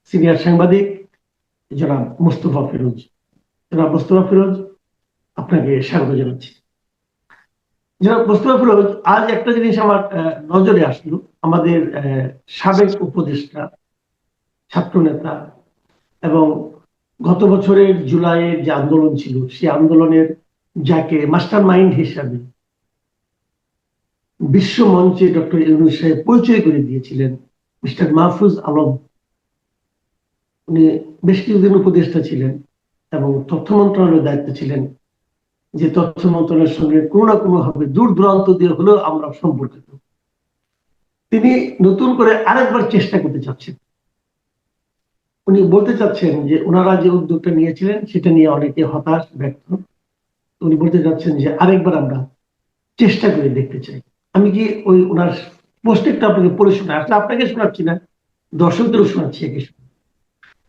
Senior সাংবাদিক জনাব মোস্তফা ফিরোজ। জনাব মোস্তফা ফিরোজ, আপনাকে স্বাগত জানাচ্ছি। জনাব মোস্তফা ফিরোজ, আজ একটা জিনিস আমার নজরে আসলো। আমাদের সাবেক উপদেষ্টা, ছাত্রনেতা এবং গত বছরের জুলাইয়ের যে আন্দোলন ছিল, সেই আন্দোলনের যাকে মাস্টার মাইন্ড হিসাবে বিশ্ব মঞ্চে ডক্টর ইউনূস সাহেব পরিচয় করে দিয়েছিলেন, মিস্টার মাহফুজ আলম। উনি বেশ কিছুদিন উপদেষ্টা ছিলেন এবং তথ্য মন্ত্রণালয়ের দায়িত্ব ছিলেন, যে তথ্য মন্ত্রণালয়ের সঙ্গে কোনো না কোনো ভাবে দূর দূরান্ত দিয়ে হলেও আমরা সম্পর্কিত। তিনি নতুন করে আরেকবার চেষ্টা করতে চাচ্ছেন। উনি বলতে চাচ্ছেন যে ওনারা যে উদ্যোগটা নিয়েছিলেন সেটা নিয়ে অনেকে হতাশ, ব্যর্থ। উনি বলতে চাচ্ছেন যে আরেকবার আমরা চেষ্টা করে দেখতে চাই। আমি কি ওই ওনার পোস্টেরটা আপনাকে পড়ে শোনা, আসলে আপনাকে শোনাচ্ছি না, দর্শকদেরও শোনাচ্ছি একে।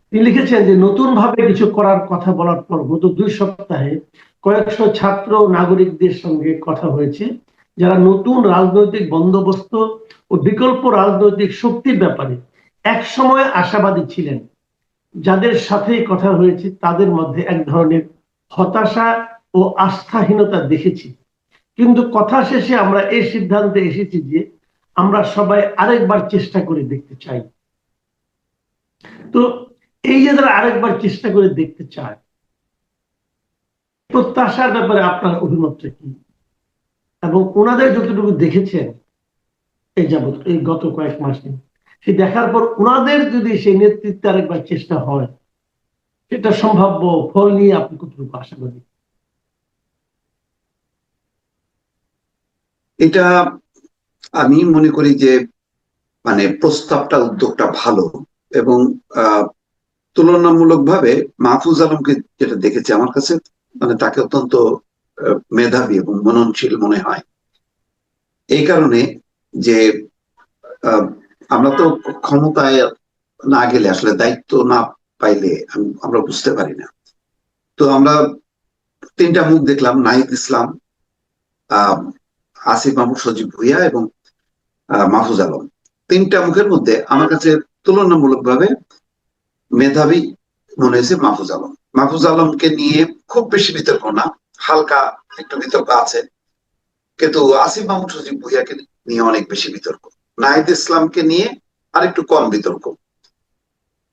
তিনি লিখেছেন যে নতুন ভাবে কিছু করার কথা বলার পর গত 2 সপ্তাহে কয়েকশো ছাত্র নাগরিকদের সঙ্গে কথা হয়েছে, যারা নতুন রাজনৈতিক বন্দোবস্ত ও বিকল্প রাজনৈতিক শক্তির ব্যাপারে একসময় আশাবাদী ছিলেন। যাদের সাথে কথা হয়েছে তাদের মধ্যে এক ধরনের হতাশা ও আস্থাহীনতা দেখেছি, কিন্তু কথা শেষে আমরা এই সিদ্ধান্তে এসেছি যে আমরা সবাই আরেকবার চেষ্টা করে দেখতে চাই। তো এই যে তারা আরেকবার চেষ্টা করে দেখতে চায়, প্রত্যাশার ব্যাপারে আপনার অভিমতটা কি? এবং ওনাদের যতটুকু দেখেছেন এই যাবৎ, এই গত কয়েক মাসে, সে দেখার পর ওনাদের যদি সেই নেতৃত্বে আরেকবার চেষ্টা হয়, সেটা সম্ভাব্য ফল নিয়ে আপনি কতটুকু আশাবাদী? এটা আমি মনে করি যে প্রস্তাবটা, উদ্যোগটা ভালো, এবং তুলনামূলকভাবে মাহফুজ আলমকে যেটা দেখেছি আমার কাছে, তাকে অত্যন্ত মেধাবী এবং মননশীল মনে হয়। এই কারণে যে আমরা তো ক্ষমতায় না গেলে, আসলে দায়িত্ব না পাইলে আমরা বুঝতে পারি না। তো আমরা 3টা মুখ দেখলাম, নাহিদ ইসলাম, আসিফ মাহমুদ সজীব ভুঁইয়া এবং মাহফুজ আলম। 3টা মুখের মধ্যে আমার কাছে তুলনামূলকভাবে মেধাবী মনে হয়েছে মাহফুজ আলম। মাহফুজ আলমকে নিয়ে খুব বেশি বিতর্ক না, হালকা একটু বিতর্ক আছে, কিন্তু আসিফ মাহমুদ সজীব ভুঁইয়াকে নিয়ে অনেক বেশি বিতর্ক। নাহিদ ইসলামকে নিয়ে আরেকটু কম বিতর্ক।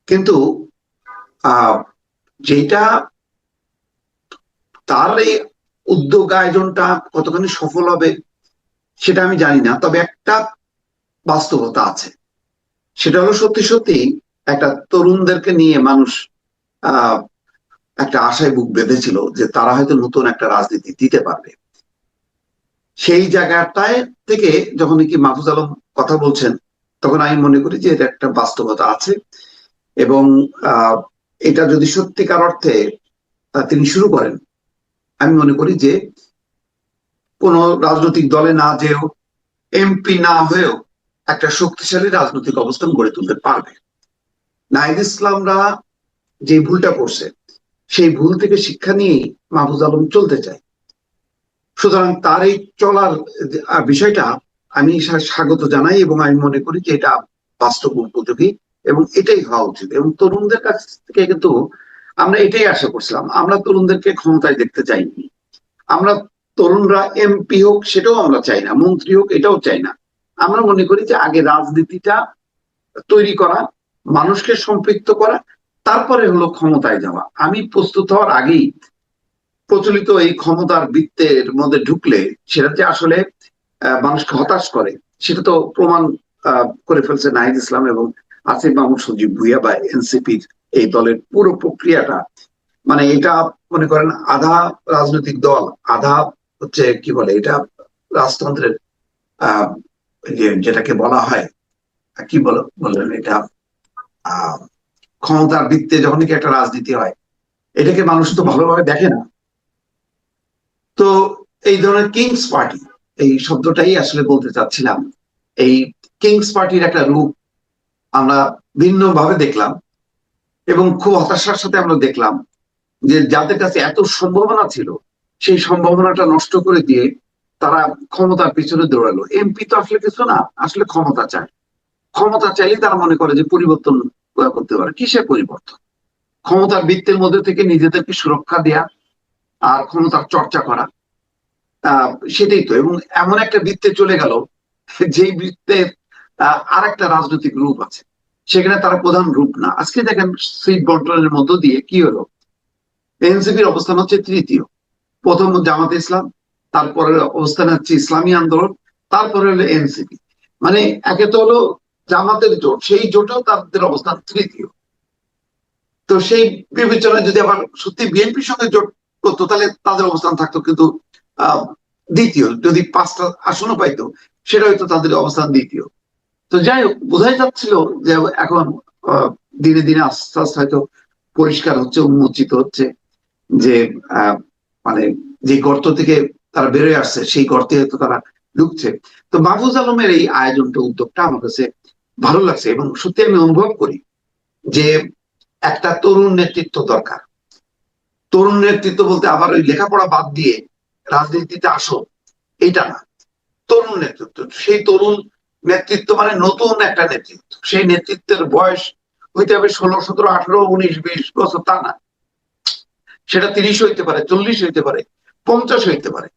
কিন্তু যেটা তার এই উদ্যোগ, আয়োজনটা কতখানি সফল হবে সেটা আমি জানি না, তবে একটা বাস্তবতা আছে। সেটা হলো সত্যি সত্যি একটা তরুণদেরকে নিয়ে মানুষ একটা আশায় বুক বেঁধেছিল যে তারা হয়তো নতুন একটা রাজনীতি দিতে পারবে। সেই জায়গাটায় থেকে যখন কি মাহফুজ আলম কথা বলছেন, তখন আমি মনে করি যে এটা একটা বাস্তবতা আছে, এবং এটা যদি সত্যিকার অর্থে তিনি শুরু করেন, আমি মনে করি যে কোন রাজনৈতিক দলে না যেও, এমপি না হয়েও একটা শক্তিশালী রাজনৈতিক অবস্থান গড়ে তুলতে পারবে। নাহিদ ইসলামরা যে ভুলটা করছে, সেই ভুল থেকে শিক্ষা নিয়েই মাহফুজ আলম চলতে চায়। সুতরাং তার এই চলার বিষয়টা আমি স্বাগত জানাই, এবং আমি মনে করি যে এটা বাস্তব উপযোগী এবং এটাই হওয়া উচিত। এবং তরুণদের কাছ থেকে কিন্তু আমরা এটাই আশা করছিলাম। আমরা তরুণদেরকে ক্ষমতায় দেখতে চাইনি। আমরা তরুণরা এমপি হোক সেটাও আমরা চাই না, মন্ত্রী হোক এটাও চাই না। আমরা মনে করি যে আগে রাজনীতিটা তৈরি করা, মানুষকে সম্পৃক্ত করা, তারপরে হলো ক্ষমতায় যাওয়া। আমি প্রস্তুত হওয়ার আগেই প্রচলিত এই ক্ষমতার বৃত্তের মধ্যে ঢুকলে সেটা যে আসলে মানুষকে হতাশ করে, সেটা তো প্রমাণ করে ফেলছে নাহিদ ইসলাম এবং আসিফ মাহমুদ সজীব ভুঁইয়া বা এনসিপির এই দলের পুরো প্রক্রিয়াটা। এটা মনে করেন আধা রাজনৈতিক দল, আধা হচ্ছে কি বলে এটা, রাজতন্ত্রের যেটাকে বলা হয়, কি বললেন এটা, ক্ষমতার বৃত্তে যখন কি একটা রাজনীতি হয়, এটাকে মানুষ তো ভালোভাবে দেখে না। তো এই ধরনের কিংস পার্টি, এই শব্দটাই আসলে বলতে চাচ্ছিলাম। এই কিংস পার্টির একটা রূপ আমরা ভিন্ন ভাবে দেখলাম, এবং খুব হতাশার সাথে আমরা দেখলাম যে যাদের কাছে এত সম্ভাবনা ছিল, সেই সম্ভাবনাটা নষ্ট করে দিয়ে তারা ক্ষমতার পিছনে দৌড়ালো। এমপি তো আসলে কিছু না, আসলে ক্ষমতা চায়। ক্ষমতা চাইলে তারা মনে করে যে পরিবর্তন করতে পারে। কিসের পরিবর্তন? ক্ষমতার বৃত্তের মধ্যে থেকে নিজেদেরকে সুরক্ষা দেয়া আর ক্ষমতার চর্চা করা, সেটাই তো। এবং এমন একটা বৃত্তে চলে গেল যেই বৃত্তের আর একটা রাজনৈতিক রূপ আছে, সেখানে তারা প্রধান রূপ না। আজকে দেখেন সিট বন্টনের মধ্য দিয়ে কি হলো, এনসিপির অবস্থান হচ্ছে তৃতীয়, প্রথম জামাতে ইসলাম, তারপরে অবস্থান হচ্ছে ইসলামী আন্দোলন, তারপরে হলো এনসিপি। মানে একে তো হলো জামাতের জোট, সেই জোটেও তাদের অবস্থান তৃতীয়। তো সেই বিবেচনায় যদি আবার সত্যি বিএনপির সঙ্গে জোট করতো, তাহলে তাদের অবস্থান থাকতো কিন্তু দ্বিতীয়। যদি 5টা আসনও পাইতো, সেটা হয়তো তাদের অবস্থান দ্বিতীয়। তো যাই হোক, বোঝাই যাচ্ছিল যে এখন দিনে দিনে আস্তে আস্তে হয়তো পরিষ্কার হচ্ছে, উন্মোচিত হচ্ছে যে মানে যে গর্ত থেকে তারা বেরোয় আসছে, সেই গর্তে হয়তো তারা ঢুকছে। তো মাহফুজ আলমের এই আয়োজনটা, উদ্যোগটা আমার কাছে ভালো লাগছে। এবং সত্যি আমি অনুভব করি যে একটা তরুণ নেতৃত্ব দরকার। তরুণ নেতৃত্ব বলতে আবার ওই লেখাপড়া বাদ দিয়ে রাজনীতিতে আসো, এটা না। তরুণ নেতৃত্ব, সেই তরুণ নেতৃত্ব মানে নতুন একটা নেতৃত্ব। সেই নেতৃত্বের বয়স হইতে হবে 16, 17, 18, 19, 20 বছর, তা না। সেটা 30 হইতে পারে, 40 হইতে পারে, 50 হইতে পারে।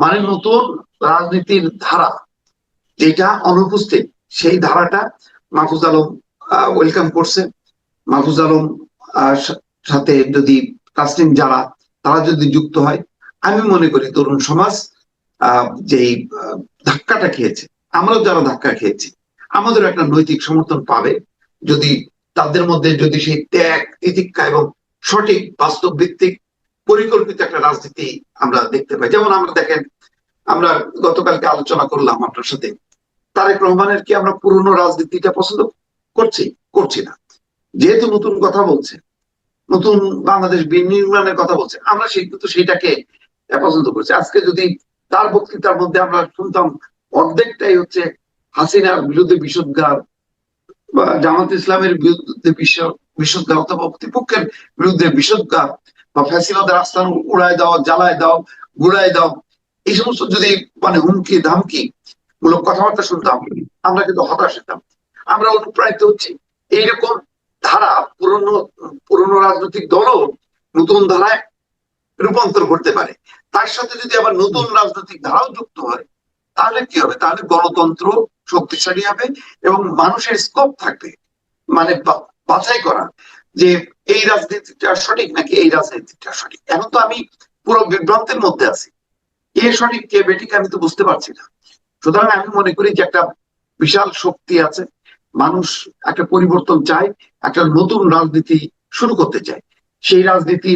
মানে নতুন রাজনীতির ধারা যেটা অনুপস্থিত, সেই ধারাটা মাহফুজ আলম ওয়েলকাম করছে। মাহফুজ আলম সাথে যদি কাস্টিং যারা, তারা যদি যুক্ত হয়, আমি মনে করি তরুণ সমাজ যেই ধাক্কাটা খেয়েছে, আমরাও যারা ধাক্কা খেয়েছি, আমাদের একটা নৈতিক সমর্থন পাবে যদি তাদের মধ্যে যদি সেই ত্যাগ, তিতিক্ষা এবং সঠিক বাস্তব ভিত্তিক পরিকল্পিত একটা রাজনীতি আমরা দেখতে পাই। যেমন আমরা দেখেন, আমরা গতকালকে আলোচনা করলাম আপনার সাথে, তারেক রহমানের কি আমরা পুরনো রাজনীতিটা পছন্দ করছি? করছি না। যেহেতু নতুন কথা বলছে, নতুন বাংলাদেশ বিনির্মাণের কথা বলছে, আমরা কিন্তু সেইটাকে পছন্দ করছি। আজকে যদি তার বক্তৃতার মধ্যে আমরা শুনতাম অর্ধেকটাই হচ্ছে হাসিনার বিরুদ্ধে বিষোদ্গার, বা জামাত ইসলামের বিরুদ্ধে বিষোদ্গার, অথবা প্রতিপক্ষের বিরুদ্ধে বিষোদ্গার, বা ফ্যাসিবাদের আস্থান উড়ায় দাও, জ্বালায় দাও, গুড়ায় দাও, এই সমস্ত যদি মানে হুমকি ধামকি মূলক কথাবার্তা শুনতাম, আমরা কিন্তু হতাশ হতাম। আমরা অনুপ্রাণিত হচ্ছি এইরকম ধারা পুরনো পুরনো রাজনৈতিক দলও নতুন ধারায় রূপান্তর করতে পারে। তার সাথে যদি আবার নতুন রাজনৈতিক ধারাও যুক্ত হয়, তাহলে কি হবে? তাহলে গণতন্ত্র শক্তিশালী হবে এবং মানুষের স্কোপ থাকবে মানে বাছাই করা যে এই রাজনীতিটা সঠিক নাকি এই রাজনীতিটা সঠিক। এখন তো আমি পুরো বিভ্রান্তের মধ্যে আছি, কে সঠিক কে বেঠিক আমি তো বুঝতে পারছি না। সুতরাং আমি মনে করি যে একটা বিশাল শক্তি আছে, মানুষ একটা পরিবর্তন চায়, একটা নতুন রাজনীতি শুরু করতে চায়। সেই রাজনীতি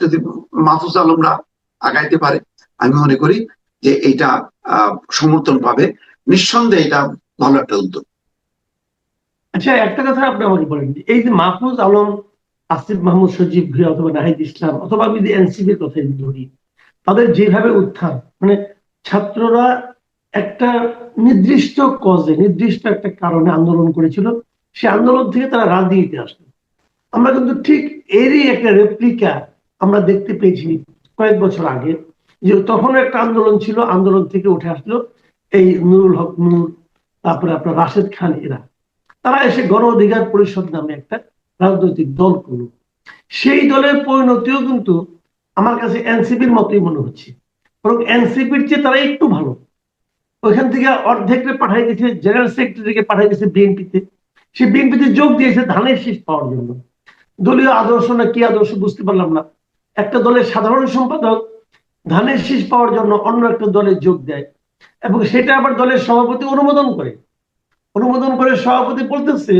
যদি মাহফুজ আলমরা আগাইতে পারে, আমি মনে করি যে এইটা সমর্থন পাবে। নিঃসন্দেহে এটা ভালো একটা উদ্যোগ। আচ্ছা, একটা কথা আপনি আমাকে বলেন, এই যে মাহফুজ আলম, আসিফ মাহমুদ সজীব ভুঁইয়া অথবা নাহিদ ইসলাম, অথবা আমি যদি এনসিপির কথা ধরি, তাদের যেভাবে উত্থান, মানে ছাত্ররা একটা নির্দিষ্ট কজে, নির্দিষ্ট একটা কারণে আন্দোলন করেছিল, সে আন্দোলন থেকে তারা রাজনীতিতে আসলো। আমরা কিন্তু ঠিক এরই একটা রেপ্লিকা আমরা দেখতে পেয়েছি কয়েক বছর আগে, যে তখন একটা আন্দোলন ছিল, আন্দোলন থেকে উঠে আসলো এই নুরুল হক নূর, তারপরে আপনার রাশেদ খান, এরা তারা এসে গণ অধিকার পরিষদ নামে একটা রাজনৈতিক দল করলো। সেই দলের পরিণতিও কিন্তু আমার কাছে এনসিপির মতোই মনে হচ্ছে, বরং এনসিপির চেয়ে তারা একটু ভালো। ওইখান থেকে অর্ধেককে পাঠাই দিয়েছে, জেনারেল সেক্রেটারিকে পাঠাই দিয়েছে বিএনপিতে। সে বিএনপিতে যোগ দিয়েছে ধানের শীষ পাওয়ার জন্য। দলীয় আদর্শ না কি আদর্শ বুঝতে পারলাম না, একটা দলের সাধারণ সম্পাদক ধানের শীষ পাওয়ার জন্য অন্য একটা দলে যোগ দেয়, এবং সেটা আবার দলের সভাপতি অনুমোদন করে। সভাপতি বলতেছে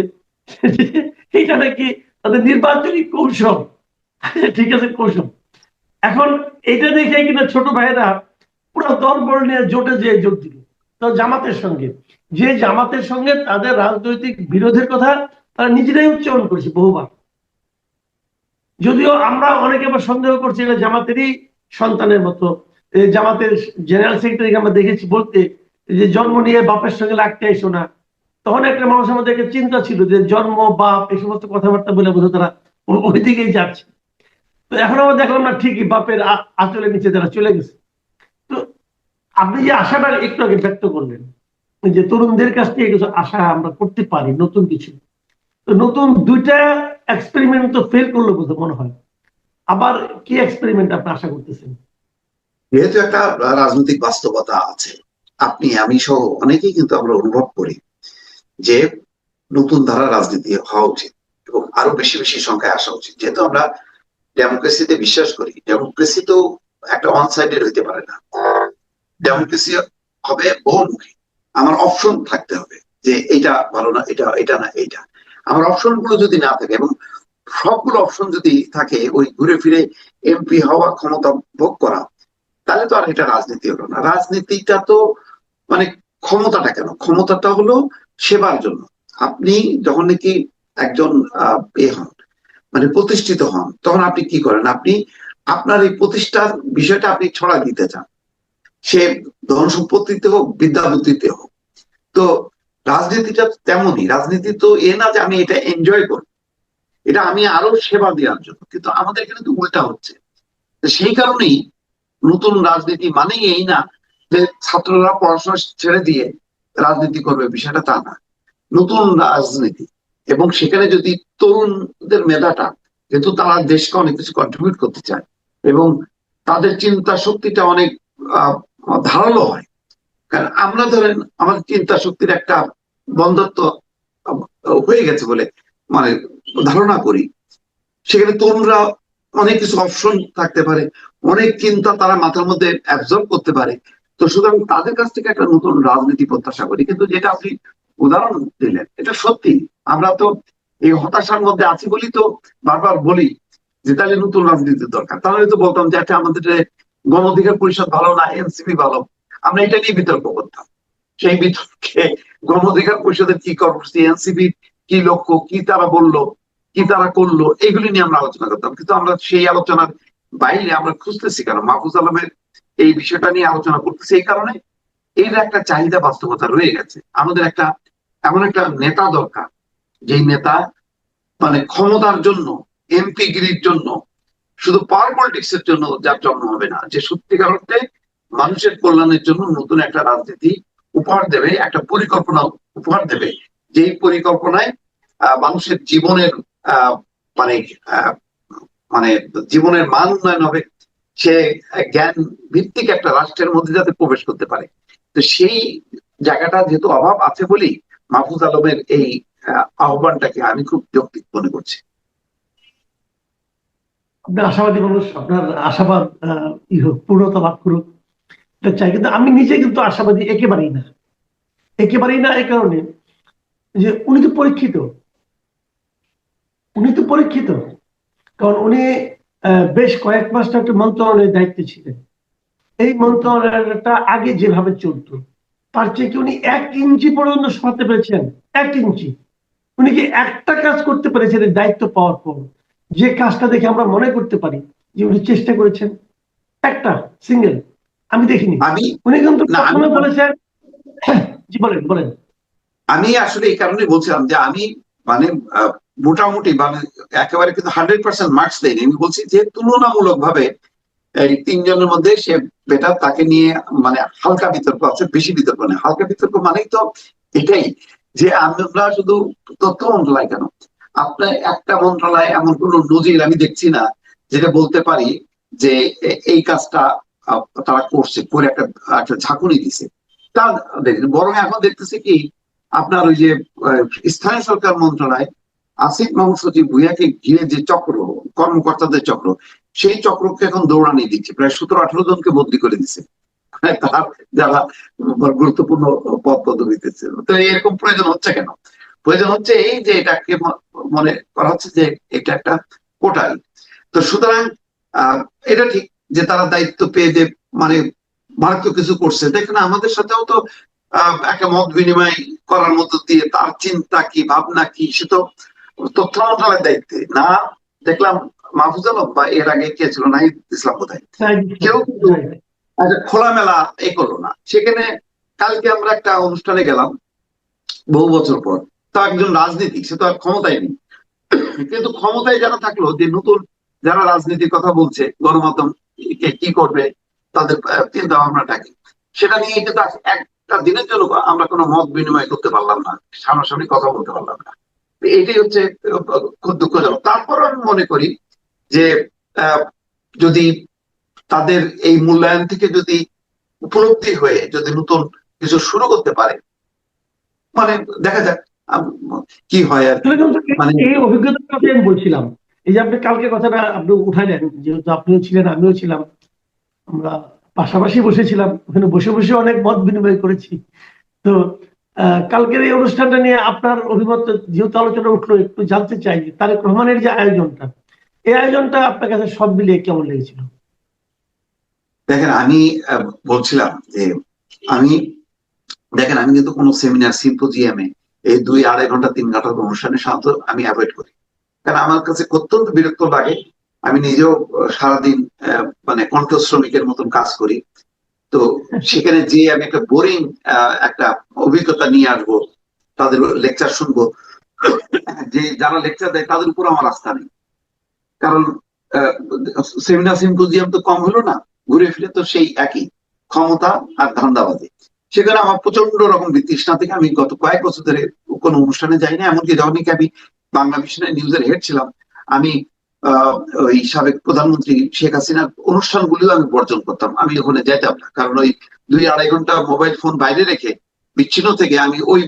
এইটা নাকি তাদের নির্বাচনী কৌশল। ঠিক আছে, কৌশল। এখন এটা দেখে কিনা ছোট ভাইয়েরা পুরো দল বল নিয়ে জোটে যেয়ে যোগ দিল তো জামাতের সঙ্গে, যে জামাতের সঙ্গে তাদের রাজনৈতিক বিরোধের কথা তারা নিজেরাই উচ্চারণ করেছে বহুবার। যদিও আমরা অনেকে আবার সন্দেহ করছি এটা জামাতেরই সন্তানের মতো। জামাতের জেনারেল সেক্রেটারিকে আমরা দেখেছি বলতে যে জন্ম নিয়ে বাপের সঙ্গে লাগতে আইসো না। তখন একটা মানুষ আমাদের একটা চিন্তা ছিল যে জন্ম বাপ এই সমস্ত কথাবার্তা বলে বোধ তারা ওই দিকেই যাচ্ছে। তো এখন আমরা দেখলাম না, ঠিকই বাপের আঁচলের নিচে তারা চলে গেছে। তো আপনি যে আশাটা একটু আগে ব্যক্ত করলেন যে তরুণদের কাছ থেকে কিছু আশা আমরা করতে পারি, নতুন কিছু, তো নতুন দুইটা এক্সপেরিমেন্ট তো ফেল করলো বলতে মনে হয়, আবার কি এক্সপেরিমেন্ট আপনি আশা করতেছেন? যেহেতু একটা রাজনৈতিক বাস্তবতা আছে, আপনি আমি সহ অনেকেই কিন্তু আমরা অনুভব করি যে নতুন ধারা রাজনীতি হওয়া উচিত এবং আরো বেশি বেশি সংখ্যায় আসা উচিত। যেহেতু আমরা ডেমোক্রেসিতে বিশ্বাস করি, ডেমোক্রেসি তো একটা ওয়ান সাইডেড হইতে পারে না, ডেমোক্রেসি হবে বহুমুখী। আমার অপশন থাকতে হবে যে এটা ভালো না, এটা এটা না এইটা। আমার অপশন গুলো যদি না থাকে এবং সবগুলো অপশন যদি থাকে ওই ঘুরে ফিরে এমপি হওয়া, ক্ষমতা ভোগ করা, তাহলে তো আর এটা রাজনীতি হলো না। রাজনীতিটা তো মানে ক্ষমতাটা কেন, ক্ষমতাটা হলো সেবার জন্য। আপনি যখন নাকি একজন হন, মানে প্রতিষ্ঠিত হন, তখন আপনি কি করেন? আপনি আপনার এই প্রতিষ্ঠার বিষয়টা আপনি ছড়া দিতে চান, সে ধন সম্পত্তিতে হোক, বিদ্যা বুদ্ধিতে হোক। তো রাজনীতিটা তেমনই, রাজনীতি তো এ না যে আমি এটা এনজয় করি, এটা আমি আরো সেবা দেওয়ার জন্য। কিন্তু আমাদের এখানে তো উল্টা হচ্ছে। তো সেই কারণেই নতুন রাজনীতি মানেই এই না যে ছাত্ররা পড়াশোনা ছেড়ে দিয়ে রাজনীতি করবে, বিষয়টা তা না। নতুন রাজনীতি, এবং সেখানে যদি তরুণদের মেধাটা, যেহেতু তারা দেশকে অনেক কিছু কন্ট্রিবিউট করতে চায় এবং তাদের চিন্তা শক্তিটা অনেক ধারালো হয়। কারণ আমরা ধরেন আমাদের চিন্তা শক্তির একটা বন্ধত্ব হয়ে গেছে বলে মানে ধারণা করি, সেখানে তরুণরা অনেক কিছু অপশন থাকতে পারে, অনেক চিন্তা তারা মাথার মধ্যে অ্যাবজর্ব করতে পারে। তো সুতরাং তাদের কাছ থেকে একটা নতুন রাজনীতি প্রত্যাশা করি। কিন্তু যেটা আপনি উদাহরণ দিলেন, এটা সত্যি। আমরা তো এই হতাশার মধ্যে আছি বলি তো বারবার বলি যে তাহলে নতুন রাজনীতির দরকার। তাহলে তো বলতাম যে আচ্ছা আমাদের গণ অধিকার পরিষদ ভালো না এনসিপি ভালো, আমরা এটা নিয়ে বিতর্ক করতাম। সেই বিতর্কে গণ অধিকার পরিষদের কি কর্মসূচি, এনসিপির কি লক্ষ্য, কি তারা বললো, কি তারা করলো, এগুলি নিয়ে আমরা আলোচনা করতাম। কিন্তু আমরা সেই আলোচনার বাইরে আমরা খুঁজতেছি কেন? মাহফুজ আলমের এই বিষয়টা নিয়ে আলোচনা করতেছি এই কারণে, এর একটা চাহিদা বাস্তবতা রয়ে গেছে। আমাদের একটা এমন একটা নেতা দরকার, যেই নেতা মানে ক্ষমতার জন্য, এমপি গিরির জন্য, শুধু পাওয়ার পলিটিক্স এর জন্য যার জন্ম হবে না, যে সত্যিকার অর্থে মানুষের কল্যাণের জন্য নতুন একটা রাজনীতি উপহার দেবে, একটা পরিকল্পনা উপহার দেবে, যেই পরিকল্পনায় মানুষের জীবনের আহ মানে আহ মানে জীবনের মান উন্নয়ন হবে, সে জ্ঞান ভিত্তিক একটা রাষ্ট্রের মধ্যে যাতে প্রবেশ করতে পারে। তো সেই জায়গাটা যেহেতু অভাব আছে বলেই মাহফুজ আলমের এই আহ্বানটাকে আমি খুব যৌক্তিক মনে করছি। আপনি আশাবাদী মানুষ, আপনার আশাবাদ ই হোক, পূর্ণতা লাভ করুক, এটা চাই। কিন্তু আমি নিজে কিন্তু আশাবাদী একেবারেই না, একেবারেই না। এই কারণে যে উনি তো পরীক্ষিত, উনি তো পরীক্ষিত। কারণ উনি বেশ কয়েক মাস একটা মন্ত্রণালয়ের দায়িত্বে ছিলেন। এই মন্ত্রণালয়টা আগে যেভাবে চলতো তার চেয়ে কি উনি 1 ইঞ্চি পর্যন্ত সরাতে পেরেছেন? 1 ইঞ্চি? উনি কি একটা কাজ করতে পেরেছেন এই দায়িত্ব পাওয়ার পর, যে কাজটা দেখে আমরা মনে করতে পারি যে উনি চেষ্টা করেছেন? একটা সিঙ্গেল আমি দেখিনি। আমি উনি কিন্তু না আমি প্রথমে বলেছেন, জি বলেন বলেন। আমি আসলে এই কারণে বলছিলাম যে আমি মানে মোটামুটি মানে একেবারে কিন্তু 100% মার্কস দেয়নি। আমি বলছি যে তুলনামূলক ভাবে এই তিনজনের মধ্যে সে বেটার, তাকে নিয়ে মানে হালকা বিতর্ক আছে, বেশি বিতর্ক নেই। হালকা বিতর্ক মানেই তো এটাই যে আমরা শুধু তথ্য মন্ত্রণালয় কেন, আপনার একটা মন্ত্রণালয় এমন কোন নজির আমি দেখছি না যেটা বলতে পারি যে এই কাজটা তারা করছে, করে একটা একটা ঝাঁকুনি দিছে তা দেখি। বরং এখন দেখতেছি কি আপনার ওই যে স্থানীয় সরকার মন্ত্রণালয়, আসিফ মাহমুদ সচিব ভুইয়াকে ঘিরে যে চক্র, কর্মকর্তাদের চক্র, সেই চক্রকে এখন দৌড়ানি দিচ্ছে। প্রায় 17-18 জনকে বদলি করে দিচ্ছে তার যারা গুরুত্বপূর্ণ পদ পদবিতে ছিল। তো এরকম প্রয়োজন হচ্ছে কেন? প্রয়োজন হচ্ছে এই যে এটাকে মনে করা হচ্ছে যে এটা একটা কোটারি। তো সুতরাং এটা ঠিক যে তারা দায়িত্ব পেয়ে যে মানে মারাত্মক কিছু করছে। দেখেন আমাদের সাথেও তো একটা মত বিনিময় করার মধ্য দিয়ে তার চিন্তা কি, ভাবনা কি, সে তো তথ্য মন্ত্রণালয়ের দায়িত্বে না। দেখলাম মাহফুজ আলম বা এর আগে কে ছিল, নাহিদ ইসলাম বোধহয়, কেউ কিন্তু খোলামেলা এ করলো না সেখানে। কালকে আমরা একটা অনুষ্ঠানে গেলাম বহু বছর পর, তা একজন রাজনীতিক, সে তো আর ক্ষমতায় নেই, কিন্তু ক্ষমতায় যারা থাকলো, যে নতুন যারা রাজনীতির কথা বলছে, গণমাধ্যম কি করবে, তাদের চিন্তা ভাবনাটা কি, সেটা নিয়ে কিন্তু একটা দিনের জন্য আমরা কোনো মত বিনিময় করতে পারলাম না, সামনাসামনি কথা বলতে পারলাম না। এটাই হচ্ছে খুব দুঃখজনক। তারপর আমি মনে করি যে যদি তাদের এই মূল্যায়ন থেকে যদি উপলব্ধি হয়ে যদি নতুন কিছু শুরু করতে পারে, মানে দেখা যাক কি হয় আর কি। আসলে কিন্তু মানে এই অভিজ্ঞতার কথাই আমি বলছিলাম। এই যে আপনি কালকে কথাটা আপনি উঠাইলেন, যেহেতু আপনিও ছিলেন আমিও ছিলাম, আমরা পাশাপাশি বসেছিলাম, ওখানে বসে বসে অনেক মত বিনিময় করেছি। তো কালকের এই অনুষ্ঠানটা নিয়ে আপনার অভিমত যেহেতু আলোচনা উঠলো, একটু জানতে চাই যে তারেক রহমানের যে আয়োজনটা, এই আয়োজনটা আপনার কাছে সব মিলিয়ে কেমন লেগেছিল? দেখেন, আমি বলছিলাম যে আমি দেখেন আমি কিন্তু কোনো সেমিনার সিম্পোজিয়ামে এই 2-2.5 ঘন্টা 3 ঘন্টার অনুষ্ঠানে সাধারণত আমি অ্যাভয়েড করি, কারণ আমার কাছে অত্যন্ত বিরক্ত লাগে। আমি নিজেও সারাদিন মানে কণ্ঠ শ্রমিকের মতন কাজ করি। তো সেখানে যে আমি একটা বোরিং একটা অভিজ্ঞতা নিয়ে আসবো, তাদের লেকচার শুনবো, যে যারা লেকচার দেয় তাদের উপর আমার আস্থা নেই। কারণ সেমিনার সিম্পোজিয়াম তো কম হলো না, ঘুরে ফিরে তো সেই একই ক্ষমতা আর ধান্দাবাজি। সেখানে আমার প্রচন্ড রকম বিতৃষ্ণা থেকে আমি গত কয়েক বছর ধরে কোনো অনুষ্ঠানে যাই না। এমনকি যখনই আমি বাংলা মিশনের নিউজের হেড ছিলাম, আমি ওই সাবেক প্রধানমন্ত্রী শেখ হাসিনার অনুষ্ঠানগুলিও আমি বর্জন করতাম, আমি ওখানে যেতাম না। কারণ ওই 2-2.5 ঘন্টা মোবাইল ফোন বাইরে রেখে বিচ্ছিন্ন থেকে আমি ওই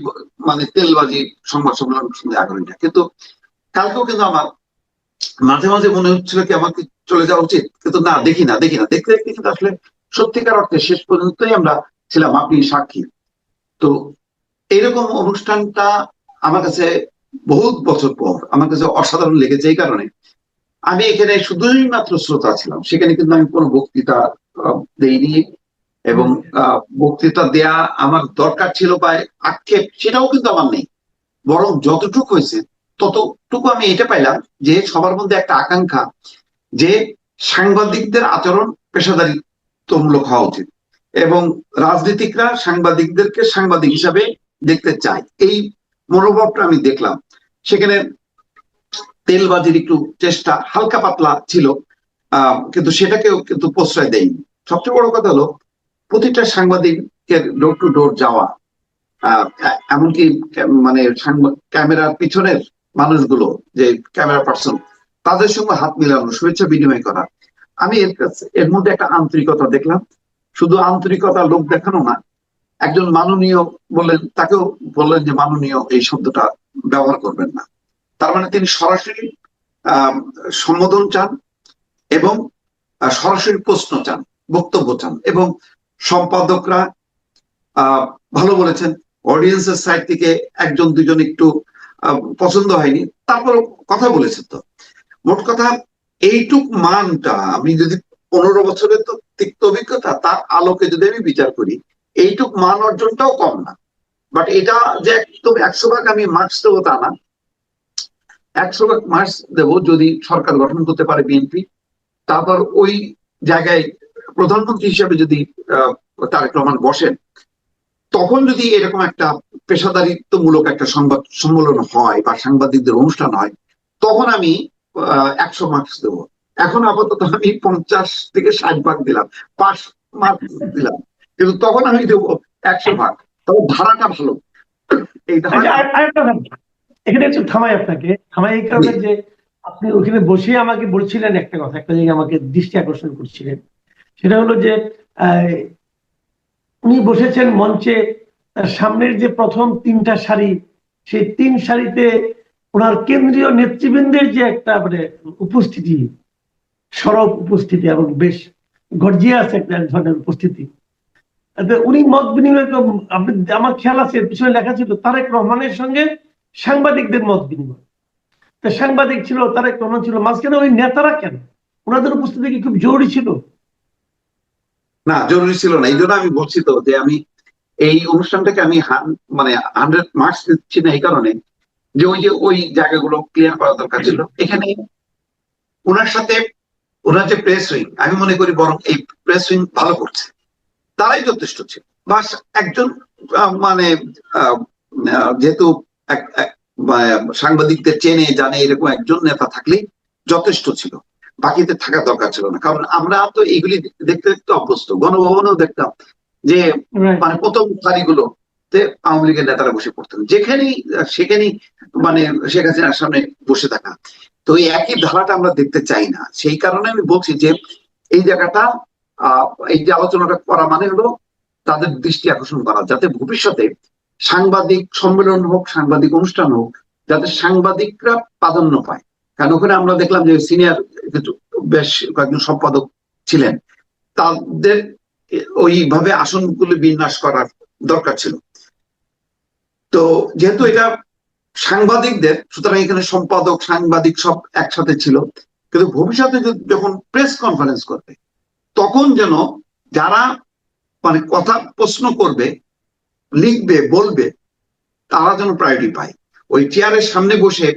মানে তেলবাজি সংবাদ সম্মেলন শুনতে আগ্রহী না। কিন্তু কালকেও কিন্তু আমার মাঝে মাঝে মনে হচ্ছিল কি আমার কি চলে যাওয়া উচিত, কিন্তু না, দেখি না দেখি না, দেখতে দেখতে কিন্তু আসলে সত্যিকার অর্থে শেষ পর্যন্তই আমরা ছিলাম, আপনি সাক্ষী। তো এইরকম অনুষ্ঠানটা আমার কাছে বহুত বছর পর আমার কাছে অসাধারণ লেগেছে। এই কারণে আমি এখানে শুধুই মাত্র শ্রোতা ছিলাম, সেখানে কিন্তু আমি কোনো বক্তৃতা দেইনি। এবং বক্তৃতা দেয়া আমার দরকার ছিল বা আক্ষেপ সেটাও কিন্তু আমার নেই। বরং যতটুকু হয়েছে ততটুকু আমি এটা পাইলাম যে সবার মধ্যে একটা আকাঙ্ক্ষা যে সাংবাদিকদের আচরণ পেশাদারিত্বমূলক হওয়া উচিত এবং রাজনীতিকরা সাংবাদিকদেরকে সাংবাদিক হিসাবে দেখতে চায়, এই মনোভাবটা আমি দেখলাম। সেখানে তেলবাজির একটু চেষ্টা হালকা পাতলা ছিল, কিন্তু সেটাকেও কিন্তু প্রশ্রয় দেয়নি। সবচেয়ে বড় কথা হলো প্রতিটা সাংবাদিকের ডোর টু ডোর যাওয়া, এমনকি মানে ক্যামেরার পিছনের মানুষগুলো, যে ক্যামেরা পার্সন, তাদের সঙ্গে হাত মিলানো, শুভেচ্ছা বিনিময় করা। আমি এর মধ্যে একটা আন্তরিকতা দেখলাম। শুধু আন্তরিকতা লোক দেখানো না, একজন মাননীয় বললেন, তাকেও বললেন যে মাননীয় এই শব্দটা ব্যবহার করবেন না। তার মানে তিনি সরাসরি সম্বোধন চান এবং সরাসরি প্রশ্ন চান, বক্তব্য চান। এবং সম্পাদকরা ভালো বলেছেন, অডিয়েন্সের সাইড থেকে একজন দুজন একটু পছন্দ হয়নি, তারপরও কথা বলেছেন। তো মোট কথা এইটুক মানটা আমি যদি 15 বছরের তো তিক্ত অভিজ্ঞতা তার আলোকে যদি আমি বিচার করি, এইটুক মান অর্জনটাও কম না। বাট এটা যে একদম 100 ভাগ আমি মার্কস দেবো তা না। 100 ভাগ মার্কস দেবো যদি সরকার গঠন করতে পারে বিএনপি, তারপর ওই জায়গায় প্রধানমন্ত্রী হিসেবে যদি তারেক রহমান বসেন, তখন যদি এরকম একটা পেশাদারিত্বমূলক একটা সংবাদ সম্মেলন হয় বা সাংবাদিকদের অনুষ্ঠান হয়, তখন আমি 100 মার্কস দেবো। এখন আপাতত আমি 50 থেকে 60 ভাগ দিলাম, 5 মার্কস দিলাম, কিন্তু তখন আমি দেবো 100 ভাগ। তবে ধারাটা ভালো, এই ধারাটা। আরেকটা এখানে একটু থামাই, আপনাকে থামাই এই কারণে যে আপনি ওখানে বসে আমাকে বলছিলেন একটা কথা, একটা জায়গায় আমাকে দৃষ্টি আকর্ষণ করছিলেন। সেটা হলো যে উনি বসেছেন মঞ্চে, সামনের যে প্রথম 3টা সারি, সেই 3 সারিতে ওনার কেন্দ্রীয় নেতৃবৃন্দের যে একটা মানে উপস্থিতি, সরব উপস্থিতি এবং বেশ গর্জিয়াস একটা ধরনের উপস্থিতি, উনি মত বিনিময়, আপনি আমার খেয়াল আছে পিছনে লেখা ছিল তারেক রহমানের সঙ্গে সাংবাদিকদের মত বিনিময়। সাংবাদিক ছিল, তারেক রহমান ছিল, মাঝখানে ওই নেতারা কেন, ওনাদের উপস্থিতি কি খুব জরুরি ছিল? না, জরুরি ছিল না। এই জন্য আমি বলছি তো যে আমি এই অনুষ্ঠানটাকে আমি মানে 100 মার্কস দিচ্ছি না, এই কারণে যে ওই জায়গাগুলো ক্লিয়ার করা দরকার ছিল। এখানে ওনার সাথে ওনার যে প্রেস উইং, আমি মনে করি বরং এই প্রেস উইং ভালো করছে, তারাই যথেষ্ট ছিল। বাস একজন মানে যেহেতু সাংবাদিকদের চেনে জানে, এরকম একজন নেতা থাকলেই যথেষ্ট ছিল, বাকিতে থাকার দরকার ছিল না। কারণ আমরা তো এইগুলি দেখতে দেখতে অভ্যস্ত। গণভবনেও দেখতাম যে মানে প্রথম সারিগুলো তে আওয়ামী লীগের নেতারা বসে পড়তেন, যেখানেই সেখানেই মানে শেখ হাসিনার সামনে বসে থাকা। তো এই একই ধারাটা আমরা দেখতে চাই না। সেই কারণে আমি বলছি যে এই জায়গাটা এই যে আলোচনাটা করা মানে হলো তাদের দৃষ্টি আকর্ষণ করা, যাতে ভবিষ্যতে সাংবাদিক সম্মেলন হোক, সাংবাদিক অনুষ্ঠান হোক, যাতে সাংবাদিকরা প্রাধান্য পায়। কারণ ওখানে আমরা দেখলাম যে সিনিয়র বেশ কয়েকজন সম্পাদক ছিলেন, তাদের ওইভাবে আসনগুলো বিন্যাস করার দরকার ছিল। তো যেহেতু এটা সাংবাদিকদের, সুতরাং এখানে সম্পাদক সাংবাদিক সব একসাথে ছিল। কিন্তু ভবিষ্যতে যখন প্রেস কনফারেন্স করবে, তখন যেন যারা মানে কথা প্রশ্ন করবে, লিখবে, বলবে, তারা যেন প্রায়োরিটি পায়। ওই চেয়ারের সামনে বসে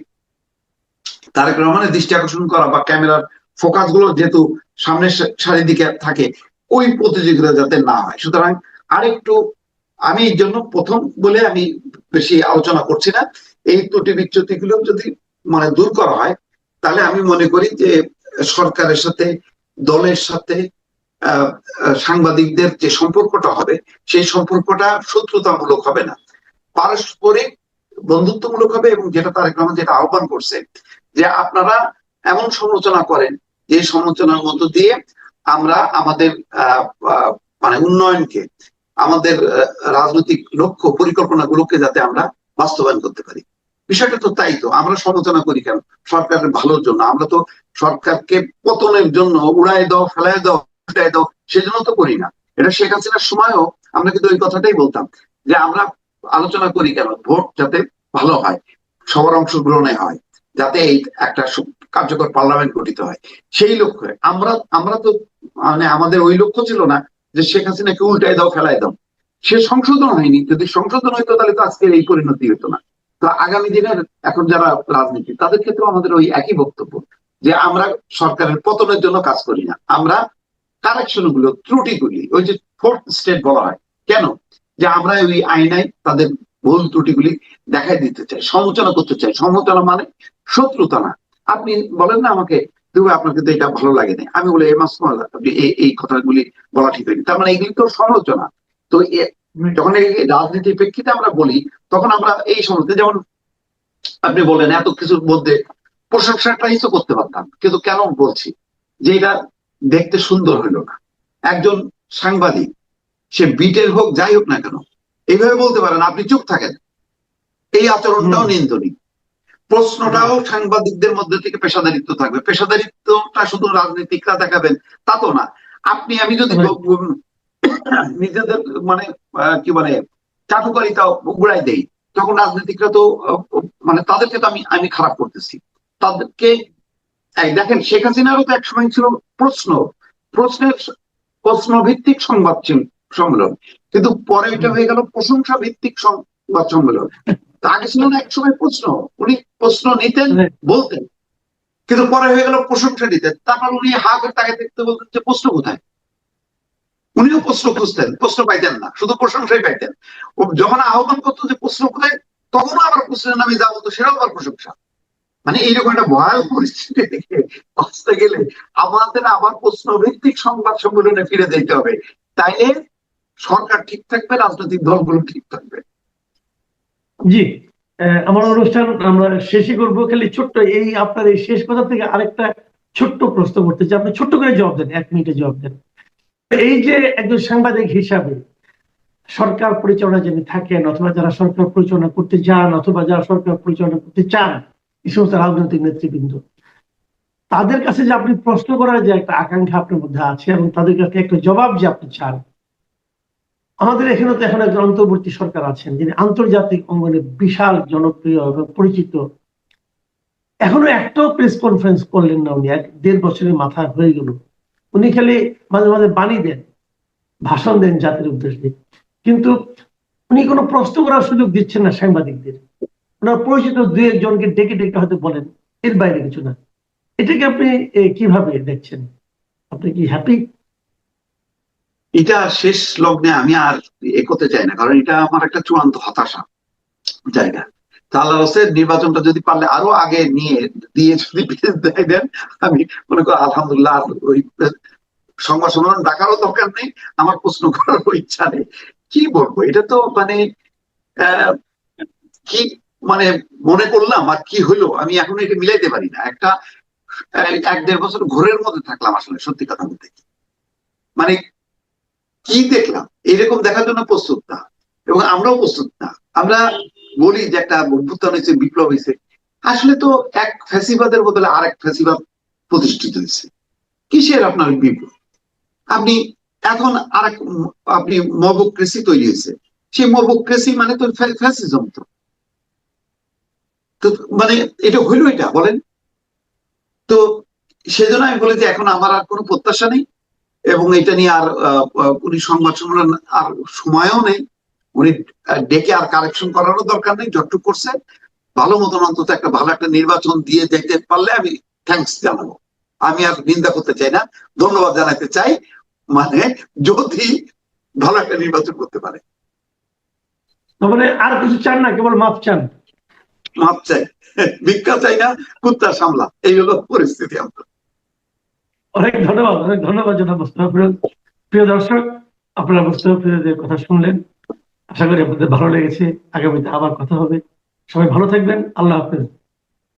তারেক রহমানের দৃষ্টি আকর্ষণ করা বা ক্যামেরার ফোকাস গুলো যেহেতু সামনের সারির দিকে থাকে, ওই প্রতিযোগিতা যাতে না হয়। সুতরাং আরেকটু আমি এই জন্য প্রথম বলে আমি বেশি আলোচনা করছি না। এই ত্রুটি বিচ্যুতি গুলো যদি মানে দূর করা হয়, তাহলে আমি মনে করি যে সরকারের সাথে, দলের সাথে সাংবাদিকদের যে সম্পর্কটা হবে, সেই সম্পর্কটা শত্রুতামূলক হবে না, পারস্পরিক বন্ধুত্বমূলক হবে। এবং যেটা তারেক রহমান যেটা আহ্বান করছে যে আপনারা এমন সমালোচনা করেন, যে সমালোচনার মধ্য দিয়ে আমরা আমাদের মানে উন্নয়নকে, আমাদের রাজনৈতিক লক্ষ্য পরিকল্পনা গুলোকে যাতে আমরা বাস্তবায়ন করতে পারি। বিষয়টা তো তাই। তো আমরা সমালোচনা করি কেন? সরকারের ভালোর জন্য। আমরা তো সরকারকে পতনের জন্য উড়াই দাও, ফেলাই দাও, উল্টাই দাও, সেজন্য তো করি না। এটা শেখ হাসিনার সময়ও আমরা কিন্তু ওই কথাটাই বলতাম যে আমরা আলোচনা করি কেন? ভোট যাতে ভালো হয়, সবার অংশগ্রহণে হয়, যাতে এই একটা কার্যকর পার্লামেন্ট গঠিত হয়, সেই লক্ষ্যে আমরা তো মানে আমাদের ওই লক্ষ্য ছিল না যে শেখ হাসিনাকে উল্টাই দাও, ফেলাই দাও। সে সংশোধন হয়নি। যদি সংশোধন হইতো তাহলে তো আজকের এই পরিণতি হতো না। তো আগামী দিনের এখন যারা রাজনীতি, তাদের ক্ষেত্রে আমাদের ওই একই বক্তব্য যে আমরা সরকারের পতনের জন্য কাজ করি না, আমরা কারেকশন গুলো, ত্রুটিগুলি, ওই যে ফোর্থ স্টেট বলা হয় কেন, যে আমরা ওই আইনায় তাদের ভুল ত্রুটিগুলি দেখাই দিতে চাই, সমালোচনা করতে চাই। সমালোচনা মানে শত্রুতা না। আপনি বলেন না আমাকে, আপনার কিন্তু এটা ভালো লাগে না, আমি বলি আপনি এই কথাগুলি বলা ঠিক হয়নি, তার মানে এগুলি তো সমালোচনা। তো যখন এই রাজনীতির প্রেক্ষিতে আমরা বলি, তখন আমরা এই সমালোচনা, যেমন আপনি বলেন এত কিছুর মধ্যে প্রশংসাটাই তো করতে পারতাম, কিন্তু কেন বলছি যে এটা দেখতে সুন্দর হইল না। একজন সাংবাদিক, সে বিটের হোক, যাই হোক না কেন, এইভাবে বলতে পারেন, আপনি চুপ থাকেন, এই আচরণটাও নিন্দনীয়। প্রশ্নটাও সাংবাদিকদের মধ্যে থেকে পেশাদারিত্ব থাকবে। পেশাদারিত্বটা শুধু রাজনীতিকরা দেখাবেন তা তো না। আপনি আমি যদি নিজেদের মানে কি বলে চাটুকারিতা উড়াই দেই, তখন রাজনীতিকরা তো মানে তাদেরকে তো আমি খারাপ করতেছি। তাদেরকে দেখেন, শেখ হাসিনারও তো একসময় ছিল প্রশ্ন ভিত্তিক সংবাদ সম্মেলন, কিন্তু পরে এটা হয়ে গেল প্রশংসা ভিত্তিক সংবাদ সম্মেলন। আগে ছিল না একসময় প্রশ্ন, উনি প্রশ্ন নিতেন, বলতেন, কিন্তু পরে হয়ে গেল প্রশংসা নিতেন। তারপর উনি হা করে তাকে দেখতে বলতেন যে প্রশ্ন কোথায়। উনিও প্রশ্ন খুঁজতেন, প্রশ্ন পাইতেন না, শুধু প্রশংসাই পাইতেন। যখন আহ্বান করতো যে প্রশ্ন কোথায়, তখনও আবার প্রশ্নের নামে যা বলতো সেটাও আবার প্রশংসা। মানে এইরকম একটা ভয়াবহ পরিস্থিতি দেখে আসতে গেলে আমাদের আবার প্রশ্ন ভিত্তিক সংবাদ সম্মেলনে ফিরে যেতে হবে। তাইলে সরকার ঠিক থাকবে, রাজনৈতিক দলগুলো ঠিক থাকবে। জি, আমার অনুষ্ঠান আমরা শেষই করবো। খালি ছোট্ট এই আপনার এই শেষ কথা থেকে আরেকটা ছোট্ট প্রশ্ন করতে চাই, আপনি ছোট্ট করে জবাব দেন, 1 মিনিটে জবাব দেন। এই যে একজন সাংবাদিক হিসাবে সরকার পরিচালনা যিনি থাকেন, অথবা যারা সরকার পরিচালনা করতে যান, অথবা যারা সরকার পরিচালনা করতে চান, এই সমস্ত রাজনৈতিক নেতৃবৃন্দ, তাদের কাছে যে আপনি প্রশ্ন করার যে একটা আকাঙ্ক্ষা আপনার মধ্যে আছে এবং তাদের কাছে একটা জবাব যে আপনি চান, আমাদের এখানে তো এখন একজন অন্তর্বর্তী সরকার আছেন যিনি আন্তর্জাতিক অঙ্গনে বিশাল জনপ্রিয় এবং পরিচিত। এখনো একটাও প্রেস কনফারেন্স করলেন না উনি, 1.5 বছরের মাথায় হয়ে গেল। উনি খালি মাঝে মাঝে বাণী দেন, ভাষণ দেন জাতির উদ্দেশ্যে, কিন্তু উনি কোনো প্রশ্ন করার সুযোগ দিচ্ছেন না সাংবাদিকদের। ওনার পরিচিত 2-1 জনকে ডেকে ডেকে হয়তো বলেন, এর বাইরে কিছু না। এটাকে আপনি কিভাবে দেখছেন? আপনি কি হ্যাপি? এটা শেষ লগ্নে আমি আর এগোতে চাই না, কারণ এটা আমার একটা চূড়ান্ত হতাশা জায়গা। আল্লাহ নির্বাচনটা যদি পারলে আরো আগে নিয়ে দিয়ে যদি দেন, আমি মনে করি আলহামদুলিল্লাহ, ওই সংবাদ সম্মেলন ডাকারও দরকার নেই, আমার প্রশ্ন করারও ইচ্ছা নেই। কি বলবো, এটা তো মানে আহ, কি মানে মনে করলাম আর কি হইলো আমি এখন এটা মিলাইতে পারি না। একটা 1-1.5 বছর ঘোরের মধ্যে থাকলাম আসলে, সত্যি কথা বলতে কি। মানে কি দেখলাম এরকম দেখার জন্য প্রস্তুত না, এবং আমরাও প্রস্তুত না। আমরা বলি যে একটা অভ্যুত্থান হয়েছে, বিপ্লব হয়েছে, আসলে তো এক ফ্যাসিবাদের বদলে আরেক ফ্যাসিবাদ প্রতিষ্ঠিত হয়েছে। কিসের আপনার বিপ্লব? আপনি এখন আরেক আপনি মবক্রেসি তৈরি হয়েছে, সেই মবক্রেসি মানে তো ফ্যাসিজম। তো তো মানে এটা হইলো, এটা বলেন তো। সেজন্য আমি বলি যে এখন আমার আর কোনো প্রত্যাশা নেই, এবং এটা নিয়ে আর উনি সংবাদ সম্মেলন আর সময়ও নেই। উনি ডেকে আর কারেকশন করারও দরকার নেই, যতটুকু করছে ভালো মতন অন্তত একটা ভালো একটা নির্বাচন দিয়ে দেখতে পারলে আমি থ্যাঙ্কস জানাবো। আমি আর নিন্দা করতে চাই না, ধন্যবাদ জানাতে চাই। মানে যদি ভালো একটা নির্বাচন করতে পারে। তার আর কিছু চান না, কেবল মাপ চান? মাপ চাই, ভিক্ষা চাই না, কুত্তা সামলা, এই হলো পরিস্থিতি আমাদের। অনেক ধন্যবাদ, অনেক ধন্যবাদ জনাব মোস্তফা ফিরোজ। প্রিয় দর্শক, আপনারা মোস্তফা ফিরোজের কথা শুনলেন, আশা করি আপনাদের ভালো লেগেছে। আগামীতে আবার কথা হবে। সবাই ভালো থাকবেন। আল্লাহ হাফেজ।